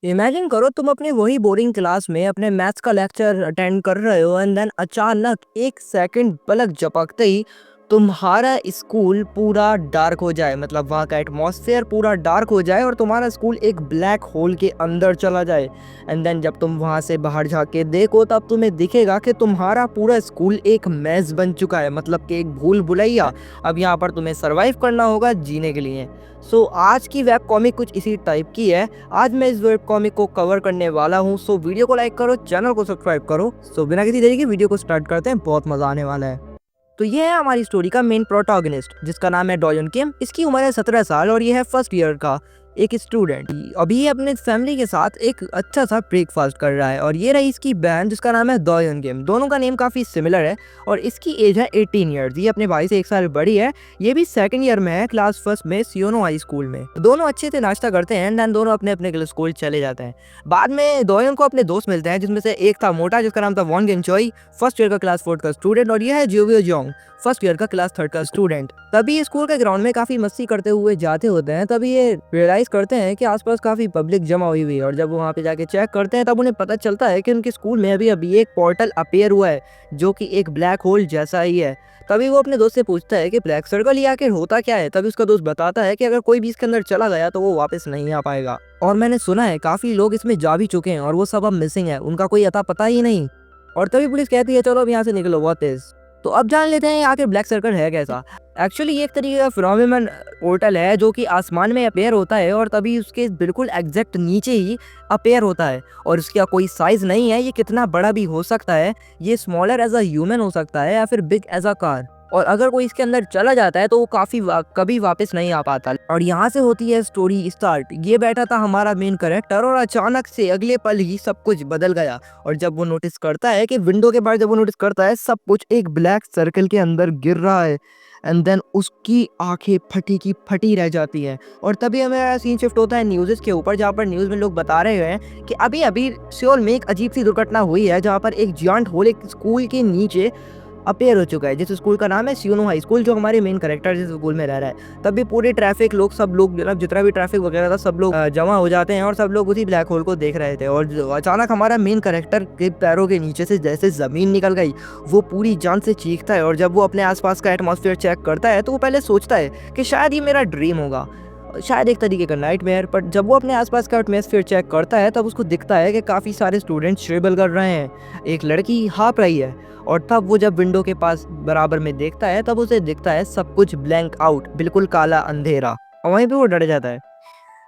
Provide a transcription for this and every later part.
Imagine करो तुम अपनी वही बोरिंग क्लास में अपने मैथ्स का लेक्चर अटेंड कर रहे हो एंड देन अचानक एक सेकंड पलक झपकते ही तुम्हारा स्कूल पूरा डार्क हो जाए। मतलब वहाँ का एटमॉस्फेयर पूरा डार्क हो जाए और तुम्हारा स्कूल एक ब्लैक होल के अंदर चला जाए। एंड देन जब तुम वहाँ से बाहर जाके देखो तब तुम्हें दिखेगा कि तुम्हारा पूरा स्कूल एक मैज बन चुका है, मतलब कि एक भूल भुलैया। अब यहाँ पर तुम्हें सरवाइव करना होगा जीने के लिए। सो आज की वेब कॉमिक कुछ इसी टाइप की है। आज मैं इस वेब कॉमिक को कवर करने वाला हूँ। सो वीडियो को लाइक करो, चैनल को सब्सक्राइब करो। सो बिना किसी देरी के वीडियो को स्टार्ट करते हैं, बहुत मजा आने वाला है। तो ये है हमारी स्टोरी का मेन प्रोटोगनिस्ट जिसका नाम है डोयन किम। इसकी उम्र है 17 साल और ये है फर्स्ट ईयर का एक स्टूडेंट। अभी ये अपने फैमिली के साथ एक अच्छा सा ब्रेकफास्ट कर रहा है। और ये रही इसकी बहन जिसका नाम है डोयन किम। दोनों का नेम काफ़ी सिमिलर है और इसकी एज है 18 ईयर्स। ये अपने भाई से 1 साल बड़ी है। ये भी सेकंड ईयर में है, क्लास फर्स्ट में सियोनो हाई स्कूल में। दोनों अच्छे से नाश्ता करते हैं एंड दोनों अपने अपने स्कूल चले जाते हैं। बाद में डोयन को अपने दोस्त मिलते हैं जिसमें से एक था मोटा जिसका नाम था वॉन गेनचोई, फर्स्ट ईयर का क्लास 4 का स्टूडेंट। और ये है जियोवियो जोंग, फर्स्ट ईयर का क्लास 3 का स्टूडेंट। तभी स्कूल के ग्राउंड में काफी मस्ती करते हुए जाते होते हैं। तभी ये रियलाइज करते हैं कि आसपास काफी पब्लिक जमा हुई हुई है। और जब वो वहाँ पे जाके चेक करते हैं तब उन्हें पता चलता है कि उनके स्कूल में अभी अभी एक पोर्टल अपीयर हुआ है जो कि एक ब्लैक होल जैसा ही है। तभी वो अपने दोस्त से पूछता है कि ब्लैक सर्कल ये आखिर होता क्या है। तभी उसका दोस्त बताता है कि अगर कोई भी इसके अंदर चला गया तो वो वापस नहीं आ पाएगा। और मैंने सुना है काफी लोग इसमें जा भी चुके हैं और वो सब अब मिसिंग है, उनका कोई अता पता ही नहीं। और तभी पुलिस कहती है चलो अब यहाँ से निकलो, व्हाट इज। तो अब जान लेते हैं आखिर ब्लैक सर्कल है कैसा। एक्चुअली ये एक तरीके का फिनोमेनन पोर्टल है जो कि आसमान में अपेयर होता है और तभी उसके बिल्कुल एग्जैक्ट नीचे ही अपेयर होता है। और इसका कोई साइज नहीं है, ये कितना बड़ा भी हो सकता है। ये स्मॉलर एज अ ह्यूमन हो सकता है या फिर बिग एज अ कार। और अगर कोई इसके अंदर चला जाता है तो वो कभी वापस नहीं आ पाता। और यहाँ से होती है स्टोरी स्टार्ट। ये बैठा था हमारा मेन कैरेक्टर और अचानक से अगले पल ही सब कुछ बदल गया। और जब वो नोटिस करता है कि विंडो के बाहर जब वो नोटिस करता है सब कुछ एक ब्लैक सर्कल के अंदर गिर रहा है। एंड देन उसकी आंखें फटी की फटी रह जाती है। और तभी हमें सीन शिफ्ट होता है न्यूज़ के ऊपर, जहाँ पर न्यूज़ में लोग बता रहे हैं कि अभी अभी सियोल में एक अजीब सी दुर्घटना हुई है जहाँ पर एक जियांट होल एक स्कूल के नीचे अपेयर हो चुका है, जिस स्कूल का नाम है सियोनो हाई स्कूल, जो हमारे मेन कैरेक्टर जिस स्कूल में रह रहा है। तब भी पूरे ट्रैफिक लोग सब लोग जितना भी ट्रैफिक वगैरह था सब लोग जमा हो जाते हैं और सब लोग उसी ब्लैक होल को देख रहे थे। और अचानक हमारा मेन कैरेक्टर के पैरों के नीचे से जैसे ज़मीन निकल गई, वो पूरी जान से चीखता है। और जब वो अपने आसपास का एटमॉस्फेयर चेक करता है तो वो पहले सोचता है कि शायद ये मेरा ड्रीम होगा, शायद एक तरीके का नाइटमेयर। पर जब वो अपने आसपास का एटमॉस्फेयर चेक करता है तब उसको दिखता है कि काफ़ी सारे स्टूडेंट्स श्रिबल कर रहे हैं, एक लड़की हाँप रही है। और तब वो जब विंडो के पास बराबर में देखता है तब उसे दिखता है सब कुछ ब्लैंक आउट, बिल्कुल काला अंधेरा। और वहीं पे वो डर जाता है।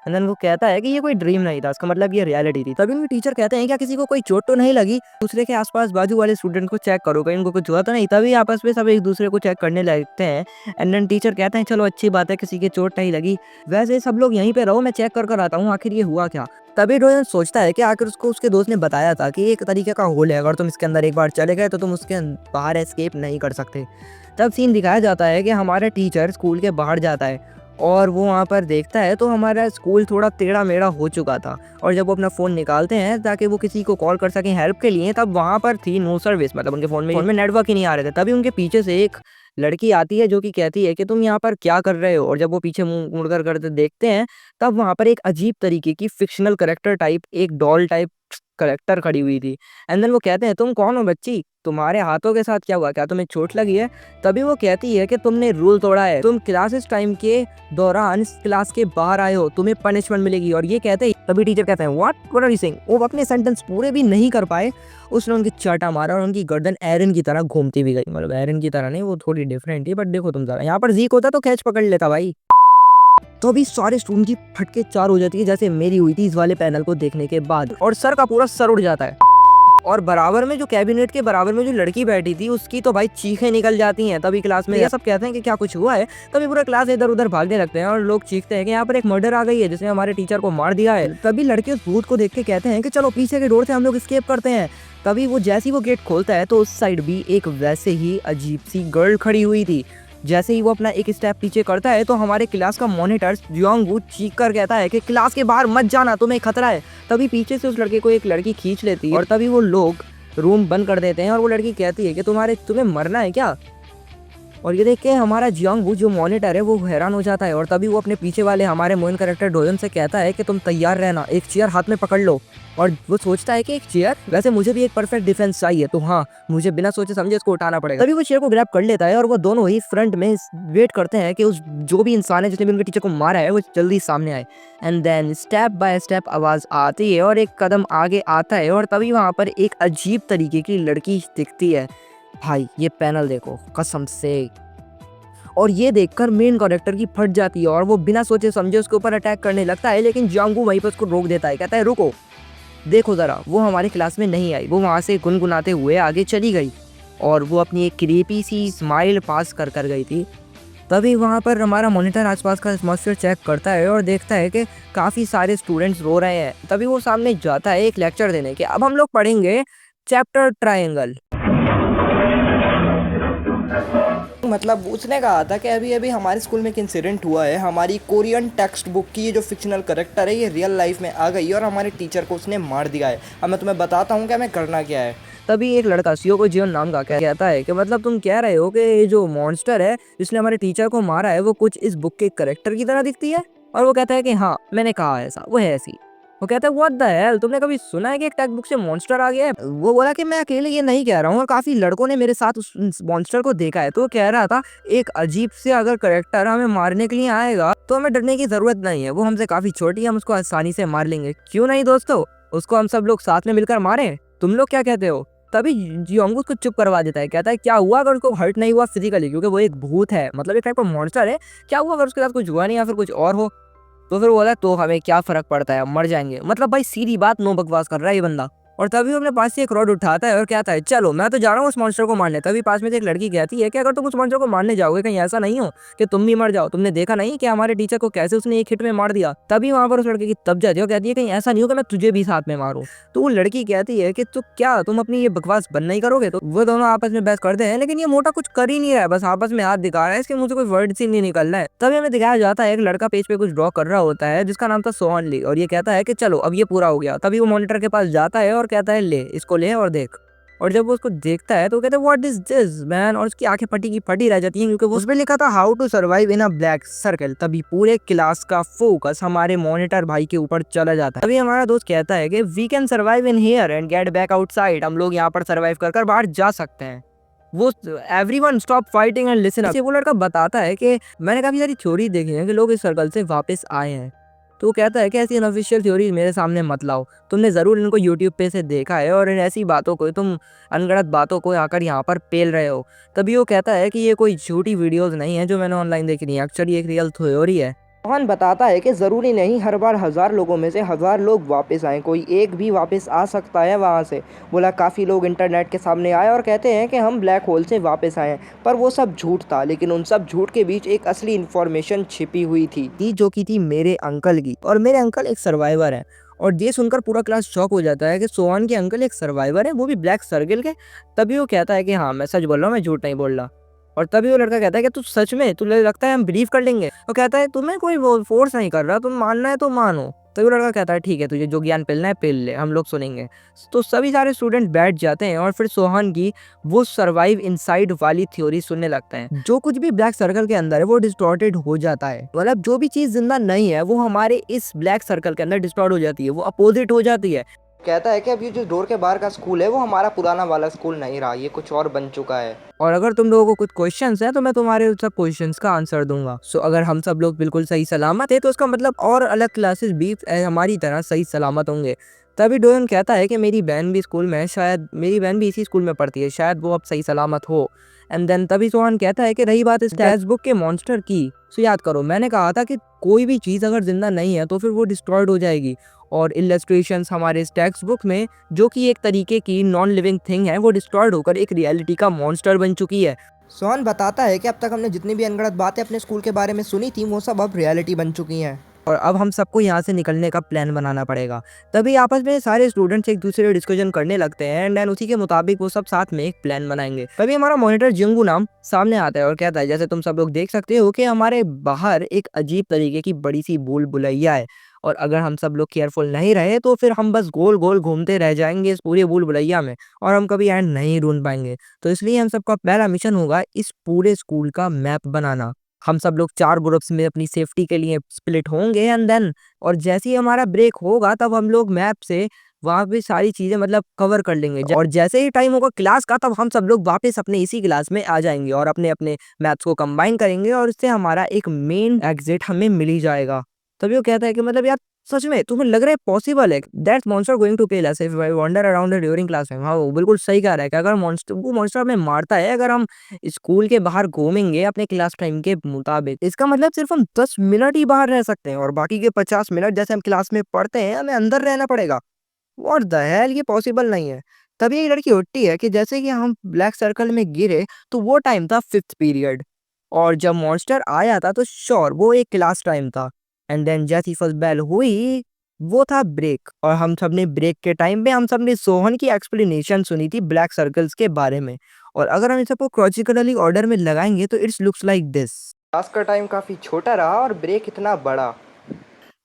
एंड देन वो कहता है कि ये कोई ड्रीम नहीं था, इसका मतलब ये रियलिटी थी। तभी उनके टीचर कहते हैं क्या किसी को कोई चोट तो नहीं लगी, दूसरे के आसपास बाजू वाले स्टूडेंट को चेक करो कहीं इनको कुछ हुआ तो नहीं। तभी आपस में सब एक दूसरे को चेक करने लगते हैं। एंड देन टीचर कहते हैं चलो अच्छी बात है किसी के चोट नहीं लगी, वैसे सब लोग यहीं पे रहो, मैं चेक कर आता हूँ आखिर ये हुआ क्या। तभी डोयन सोचता है कि आखिर उसको उसके दोस्त ने बताया था कि एक तरीके का होल है, अगर तुम इसके अंदर एक बार चले गए तो तुम उसके बाहर एस्केप नहीं कर सकते। तब सीन दिखाया जाता है कि हमारा टीचर स्कूल के बाहर जाता है और वो वहाँ पर देखता है तो हमारा स्कूल थोड़ा टेढ़ा मेढ़ा हो चुका था। और जब वो अपना फ़ोन निकालते हैं ताकि वो किसी को कॉल कर सकें हेल्प के लिए, तब वहाँ पर थी नो सर्विस, मतलब उनके फ़ोन में नेटवर्क ही नहीं आ रहे थे। तभी उनके पीछे से एक लड़की आती है जो कि कहती है कि तुम यहाँ पर क्या कर रहे हो। और जब वो पीछे मुंह मुड़कर करते देखते हैं तब वहाँ पर एक अजीब तरीके की फिक्शनल करेक्टर टाइप, एक डॉल टाइप करेक्टर खड़ी हुई थी। एंड देन वो कहते हैं तुम कौन हो बच्ची, तुम्हारे हाथों के साथ क्या हुआ, क्या तुम्हें चोट लगी है। तभी वो कहती है कि तुमने रूल तोड़ा है, तुम क्लासेस टाइम के दौरान क्लास के बाहर आए हो, तुम्हें पनिशमेंट मिलेगी। और ये कहते ही तभी टीचर कहते हैं व्हाट आर यू सेइंग। वो अपने सेंटेंस पूरे भी नहीं कर पाए, उसने उनकी चाटा मारा और उनकी गर्दन एरन की तरह घूमती भी गई। मतलब एरन की तरह नहीं, वो थोड़ी डिफरेंट थी, बट देखो तुम जरा, यहाँ पर जीक होता तो कैच पकड़ लेता भाई। तो अभी सारे स्टूडेंट की फटके चार हो जाती है जैसे मेरी हुई थी इस वाले पैनल को देखने के बाद। और सर का पूरा सर उड़ जाता है। और बराबर में जो कैबिनेट के बराबर में जो लड़की बैठी थी उसकी तो भाई चीखें निकल जाती हैं। तभी क्लास में ये सब कहते हैं कि क्या कुछ हुआ है। तभी पूरा क्लास इधर उधर भागने लगते हैं और लोग चीखते हैं कि यहाँ पर एक मर्डर आ गई है जिसने हमारे टीचर को मार दिया है। तभी लड़के उस भूत को देख के कहते हैं कि चलो पीछे के डोर से हम लोग एस्केप करते हैं। तभी वो जैसे ही वो गेट खोलता है तो उस साइड भी एक वैसे ही अजीब सी गर्ल खड़ी हुई थी। जैसे ही वो अपना एक स्टेप पीछे करता है तो हमारे क्लास का मॉनिटर जियोंगवू चीख कर कहता है कि क्लास के बाहर मत जाना, तुम्हें खतरा है। तभी पीछे से उस लड़के को एक लड़की खींच लेती है और तभी वो लोग रूम बंद कर देते हैं और वो लड़की कहती है कि तुम्हें मरना है क्या। और ये देख के हमारा जियांगू जो मॉनिटर है वो हैरान हो जाता है और तभी वो अपने पीछे वाले हमारे मेन कैरेक्टर डोयन से कहता है कि तुम तैयार रहना, एक चेयर हाथ में पकड़ लो। और वो सोचता है कि एक चेयर, वैसे मुझे भी एक परफेक्ट डिफेंस चाहिए, तो हाँ मुझे बिना सोचे समझे इसको उठाना पड़ेगा। तभी वो चेयर को ग्रैब कर लेता है और वो दोनों ही फ्रंट में वेट करते हैं कि उस जो भी इंसान है जिसने भी उनके टीचर को मारा है वो जल्दी सामने आए। And then step by step आवाज आती है और एक कदम आगे आता है और तभी वहां पर एक अजीब तरीके की लड़की दिखती है। भाई ये पैनल देखो कसम से, और ये देखकर मेन कैरेक्टर की फट जाती है और वो बिना सोचे समझे उसके ऊपर अटैक करने लगता है, लेकिन जियांगू वहीं पर उसको रोक देता है, कहता है रुको, देखो ज़रा वो हमारी क्लास में नहीं आई, वो वहाँ से गुनगुनाते हुए आगे चली गई और वो अपनी एक क्रीपी सी स्माइल पास कर कर गई थी। तभी वहाँ पर हमारा मॉनिटर आसपास का एटमॉस्फेयर चेक करता है और देखता है कि काफ़ी सारे स्टूडेंट्स रो रहे हैं। तभी वो सामने जाता है एक लेक्चर देने के। अब हम लोग पढ़ेंगे चैप्टर ट्रायंगल। मतलब उसने कहा था कि अभी अभी हमारे स्कूल में एक इंसिडेंट हुआ है, हमारी कोरियन टेक्स्ट बुक की ये जो फिक्शनल करेक्टर है ये रियल लाइफ में आ गई और हमारे टीचर को उसने मार दिया है। अब मैं तुम्हें बताता हूँ कि हमें करना क्या है। तभी एक लड़का सियोको जियोन नाम का कहता है कि मतलब तुम कह रहे हो कि ये जो मॉन्स्टर है जिसने हमारे टीचर को मारा है वो कुछ इस बुक के करेक्टर की तरह दिखती है। और वो कहता है कि हाँ मैंने कहा ऐसा, वो है ऐसी। वो कहता है व्हाट द हेल, तुमने कभी सुना है कि एक टेक्स्ट बुक से मॉन्स्टर आ गया है? वो बोला कि मैं अकेले ये नहीं कह रहा हूँ और काफी लड़कों ने मेरे साथ उस मॉन्स्टर को देखा है। तो वो कह रहा था एक अजीब से अगर करेक्टर हमें मारने के लिए आएगा तो हमें डरने की जरूरत नहीं है, वो हमसे काफी छोटी है, हम उसको आसानी से मार लेंगे। क्यों नहीं दोस्तों, उसको हम सब लोग साथ में मिलकर मारे, तुम लोग क्या कहते हो? तभी जियोंगू उसको चुप करवा देता है, कहता है क्या हुआ अगर उसको हर्ट नहीं हुआ फिजिकली, क्योंकि वो एक भूत है, मतलब एक टाइप का मॉन्स्टर है, क्या हुआ अगर उसके साथ कुछ हुआ नहीं या फिर कुछ और हो? तो फिर बोला तो हमें क्या फर्क पड़ता है, मर जाएंगे। मतलब भाई सीधी बात, नो बकवास कर रहा है ये बंदा। और तभी वो अपने पास से एक रॉड उठाता है और कहता है चलो मैं तो जा रहा हूँ उस मॉन्स्टर को मारने। तभी पास में से एक लड़की कहती है कि अगर तुम उस मॉन्स्टर को मारने जाओगे कहीं ऐसा नहीं हो कि तुम भी मर जाओ, तुमने देखा नहीं कि हमारे टीचर को कैसे उसने एक हिट में मार दिया। तभी वहां पर उस लड़के की तब जाती है और कहती है कहीं ऐसा नहीं हो कि मैं तुझे भी साथ में मारूं। तो वो लड़की कहती है कि तो क्या तुम अपनी ये बकवास बंद नहीं करोगे? तो वो दोनों आपस में बहस करते हैं, लेकिन ये मोटा कुछ कर ही नहीं रहा है, बस आपस में हाथ दिखा रहा है, इसके मुंह से कोई वर्ड ही नहीं निकल रहा है। तभी हमें दिखाया जाता है एक लड़का पेज पे कुछ ड्रॉ कर रहा होता है जिसका नाम था सोहन ली, और ये कहता है कि चलो अब ये पूरा हो गया। तभी वो मॉनिटर के पास जाता है और कहता है ले इसको ले और देख। और जब वो उसको देखता है तो कहता है व्हाट इज दिस मैन, और उसकी आंखें फटी की फटी रह जाती हैं क्योंकि उस पे लिखा था how to survive in a black circle. तभी पूरे क्लास का फोकस हमारे मॉनिटर भाई के ऊपर चला जाता है। तभी हमारा दोस्त कहता है कि we can survive in here and get back outside, हम लोग यहाँ पर सर्वाइव कर कर बाहर जा सकते हैं। वो everyone stop fighting and listen up. वो लड़का बताता है कि मैंने काफी सारी थ्योरी देखी है कि लोग इस सर्कल से वापस आए हैं। तो वो कहता है कि ऐसी अनऑफिशियल थ्योरी मेरे सामने मत लाओ, तुमने ज़रूर इनको यूट्यूब पे से देखा है और इन ऐसी बातों को तुम अनगढ़ंत बातों को आकर यहाँ पर पेल रहे हो। तभी वो कहता है कि ये कोई झूठी वीडियोस नहीं है जो मैंने ऑनलाइन देखी नहीं है, एक्चुअली एक रियल थ्योरी है। मोहन बताता है कि ज़रूरी नहीं हर बार 1000 लोगों में से 1000 लोग वापस आएँ, कोई एक भी वापस आ सकता है वहाँ से। बोला काफ़ी लोग इंटरनेट के सामने आए और कहते हैं कि हम ब्लैक होल से वापस आए, पर वो सब झूठ था। लेकिन उन सब झूठ के बीच एक असली इन्फॉर्मेशन छिपी हुई थी जो कि थी मेरे अंकल की, और मेरे अंकल एक सर्वाइवर है। और ये सुनकर पूरा क्लास शॉक हो जाता है कि सोहन के अंकल एक सर्वाइवर है, वो भी ब्लैक सर्कल के। तभी वो कहता है कि हाँ मैं सच बोल रहा हूँ, मैं झूठ नहीं बोल रहा। और तभी वो लड़का कहता है कि तू सच में, तुझे लगता है हम बिलीव कर लेंगे? तो कहता है तुम्हें कोई वो फोर्स नहीं कर रहा, तुम मानना है तो मानो। तभी वो लड़का कहता है ठीक है, तुझे जो ज्ञान पेलना है पेल ले, हम लोग सुनेंगे। तो सभी सारे स्टूडेंट बैठ जाते हैं और फिर सोहन की वो सर्वाइव इनसाइड वाली थ्योरी सुनने लगते हैं। जो कुछ भी ब्लैक सर्कल के अंदर है वो डिस्टॉर्टेड हो जाता है, मतलब जो भी चीज जिंदा नहीं है वो हमारे इस ब्लैक सर्कल के अंदर डिस्टॉर्ट हो जाती है, वो अपोजिट हो जाती है। कहता है कि अब ये जो डोर के बाहर का स्कूल है वो हमारा पुराना वाला स्कूल नहीं रहा, ये कुछ और बन चुका है। और अगर तुम लोगों को कुछ क्वेश्चंस हैं तो मैं तुम्हारे सब क्वेश्चंस का आंसर दूंगा। सो अगर हम सब लोग बिल्कुल सही सलामत है तो उसका मतलब और अलग क्लासेस भी हमारी तरह सही सलामत होंगे। तभी डोयन कहता है कि मेरी बहन भी स्कूल में है, शायद मेरी बहन भी इसी स्कूल में पढ़ती है, शायद वो अब सही सलामत हो। एंड देन तभी सोहन कहता है कि रही बात इस टेक्स्ट बुक के मॉन्स्टर की, सो याद करो मैंने कहा था कि कोई भी चीज़ अगर जिंदा नहीं है तो फिर वो डिस्ट्रॉयड हो जाएगी। और इलस्ट्रेशंस हमारे इस टेक्स्ट बुक में जो कि एक तरीके की नॉन लिविंग थिंग है वो डिस्ट्रॉयड होकर एक रियलिटी का मॉन्स्टर बन चुकी है। सोहन बताता है कि अब तक हमने जितनी भी अनगढ़ंत बातें अपने स्कूल के बारे में सुनी थी वो सब अब रियलिटी बन चुकी हैं और अब हम सबको यहाँ से निकलने का प्लान बनाना पड़ेगा। तभी आपस में सारे स्टूडेंट्स एक दूसरे डिस्कशन करने लगते हैं एंड देन उसी के मुताबिक वो सब साथ में एक प्लान बनाएंगे। तभी हमारा मॉनिटर जियोंगू नाम सामने आता है और कहता है जैसे तुम सब लोग देख सकते हो कि हमारे बाहर एक अजीब तरीके की बड़ी सी भूल भुलैया है और अगर हम सब लोग केयरफुल नहीं रहे तो फिर हम बस गोल-गोल घूमते रह जाएँगे इस पूरे भूल-भुलैया में और हम कभी एंड नहीं ढूँढ पाएँगे। तो इसलिए हम सबका पहला मिशन होगा इस पूरे स्कूल का मैप बनाना। हम सब लोग 4 ग्रुप्स में अपनी सेफ्टी के लिए स्प्लिट होंगे एंड देन और जैसे ही हमारा ब्रेक होगा तब हम लोग मैप से वहाँ पे सारी चीज़ें मतलब कवर कर लेंगे और जैसे ही टाइम होगा क्लास का तब हम सब लोग वापस अपने इसी क्लास में आ जाएँगे और अपने-अपने मैथ्स को कंबाइन करेंगे और इससे हमारा एक मेन एग्ज़िट हमें मिल ही जाएगा। तभी वो कहता है कि मतलब यार सच में तुम्हें लग रहा है पॉसिबल है that monster going to kill us if I wander around during class time. हाँ, वो बिल्कुल सही कह रहा है कि अगर मॉन्स्टर हमें मारता है अगर हम स्कूल के बाहर घूमेंगे अपने क्लास टाइम के मुताबिक। इसका मतलब सिर्फ हम 10 मिनट ही बाहर रह सकते हैं और बाकी के 50 मिनट जैसे हम क्लास में पढ़ते हैं हमें अंदर रहना पड़ेगा। व्हाट द हेल ये पॉसिबल नहीं है। तभी एक लड़की उठती है कि जैसे कि हम ब्लैक सर्कल में गिरे तो वो टाइम था 5th पीरियड और जब मॉन्स्टर आया था तो श्योर वो एक क्लास टाइम था एंड देन जैसी फर्स्ट बेल हुई वो था ब्रेक और हम सब ने ब्रेक के टाइम पे हम सब ने सोहन की एक्सप्लेनेशन सुनी थी ब्लैक सर्कल्स के बारे में और अगर हम इन सबको क्रोनॉलॉजिकली ऑर्डर में लगाएंगे तो it's looks like this. Class का टाइम काफी छोटा रहा और ब्रेक इतना बड़ा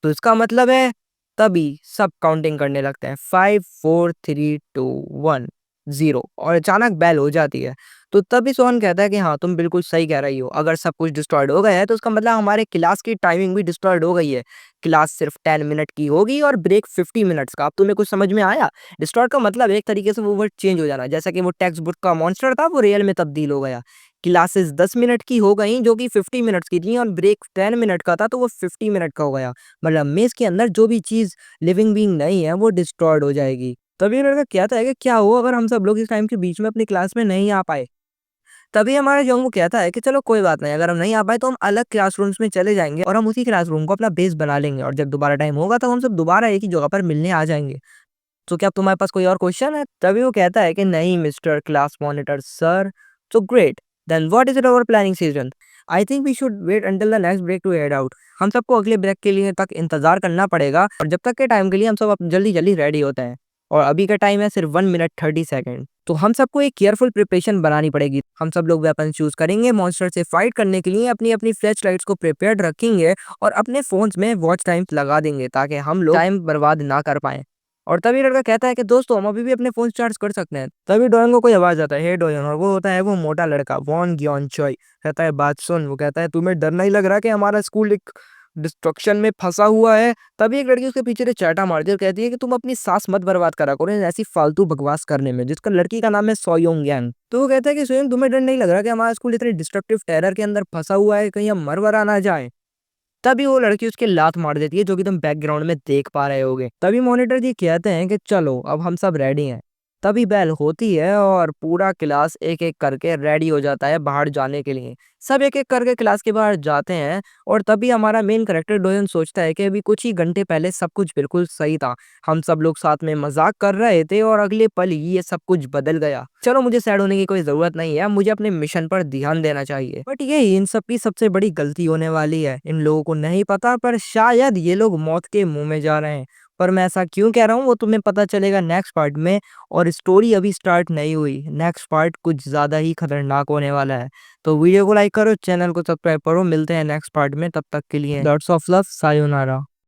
तो इसका मतलब है तभी सब काउंटिंग करने लगते हैं 5 4 3 2 1 0 और अचानक बेल हो जाती है। तो तभी सोहन कहता है कि हाँ तुम बिल्कुल सही कह रही हो अगर सब कुछ डिस्ट्रॉयड हो गया है तो उसका मतलब हमारे क्लास की टाइमिंग भी डिस्ट्रॉयड हो गई है। क्लास सिर्फ 10 मिनट की होगी और ब्रेक 50 मिनट्स का। अब तुम्हें कुछ समझ में आया? डिस्ट्रॉयड का मतलब एक तरीके से वो वर्ड चेंज हो जाना जैसा कि वो टेक्स्ट बुक का मॉन्स्टर था वो रियल में तब्दील हो गया। क्लासेस 10 मिनट की हो गई जो कि 50 मिनट्स की थी और ब्रेक 10 मिनट का था तो वो 50 मिनट का हो गया। मतलब मेज़ के अंदर जो भी चीज़ लिविंग बीइंग नहीं है वो डिस्ट्रॉयड हो जाएगी। तभी लड़का कहता है कि क्या हो अगर हम सब लोग इस टाइम के बीच में अपनी क्लास में नहीं आ पाए? तभी हमारा जंगू कहता है कि चलो कोई बात नहीं अगर हम नहीं आ पाए तो हम अलग क्लासरूम्स में चले जाएँगे और हम उसी क्लासरूम को अपना बेस बना लेंगे और जब दोबारा टाइम होगा तब हम सब दोबारा एक ही जगह पर मिलने आ जाएँगे। तो क्या तुम्हारे पास कोई और क्वेश्चन है? तभी वो कहता है कि नहीं mister class monitor sir. So great, then what is it our planning season? I think we should wait until the next break to head out. हम सबको अगले ब्रेक के लिए तक इंतज़ार करना पड़ेगा और जब तक के टाइम के लिए हम सब अब जल्दी-जल्दी रेडी होते हैं। और अभी का टाइम है सिर्फ 1 मिनट 30 सेकंड। तो हम सबको एक केयरफुल प्रिपरेशन बनानी पड़ेगी। हम सब लोग वेपन चूज़ करेंगे, मॉन्स्टर से फाइट करने के लिए अपनी-अपनी फ्लैश लाइट्स को प्रिपेयर्ड रखेंगे और अपने फ़ोन्स में वॉच टाइम्स लगा देंगे ताकि हम लोग टाइम बर्बाद ना कर पाएँ। और तभी लड़का कहता है कि दोस्तों हम अभी भी अपने फ़ोन चार्ज कर सकते हैं। तभी डोयन को कोई आवाज़ आता है, हे डोयन और वो होता है वो मोटा लड़का वॉन ग्योन चोई। कहता है बात सुन, वो कहता है तुम्हें डर नहीं लग रहा कि हमारा स्कूल एक डिस्ट्रक्शन में फँसा हुआ है? तभी एक लड़की उसके पीछे से चाटा मारती है और कहती है कि तुम अपनी सांस मत बर्बाद करा करो ऐसी फालतू बकवास करने में, जिसका लड़की का नाम है सोयोंग यांग। तो वो कहता है कि सोयोंग तुम्हें डर नहीं लग रहा कि हमारा स्कूल इतने डिस्ट्रक्टिव टेरर के अंदर फँसा हुआ है, कहीं हम मर-वरा ना जाएँ? तभी वो लड़की उसके लात मार देती है जो कि तुम बैकग्राउंड में देख पा रहे होगे। तभी मॉनिटर जी कहते हैं कि चलो अब हम सब रेडी हैं। तभी बेल होती है और पूरा क्लास एक-एक करके रेडी हो जाता है बाहर जाने के लिए। सब एक-एक करके क्लास के बाहर जाते हैं और तभी हमारा मेन कैरेक्टर डोयन सोचता है कि अभी कुछ ही घंटे पहले सब कुछ बिल्कुल सही था। हम सब लोग साथ में मज़ाक कर रहे थे और अगले पल ही ये सब कुछ बदल गया। चलो मुझे सैड होने की कोई ज़रूरत नहीं है, मुझे अपने मिशन पर ध्यान देना चाहिए। बट ये इन सब की सबसे बड़ी गलती होने वाली है। इन लोगों को नहीं पता पर शायद ये लोग मौत के मुँह में जा रहे हैं। पर मैं ऐसा क्यों कह रहा हूँ वो तुम्हें पता चलेगा नेक्स्ट पार्ट में और स्टोरी अभी स्टार्ट नहीं हुई। नेक्स्ट पार्ट कुछ ज़्यादा ही खतरनाक होने वाला है। तो वीडियो को लाइक करो, चैनल को सब्सक्राइब करो, मिलते हैं नेक्स्ट पार्ट में, तब तक के लिए लॉट्स ऑफ लव, सायोनारा।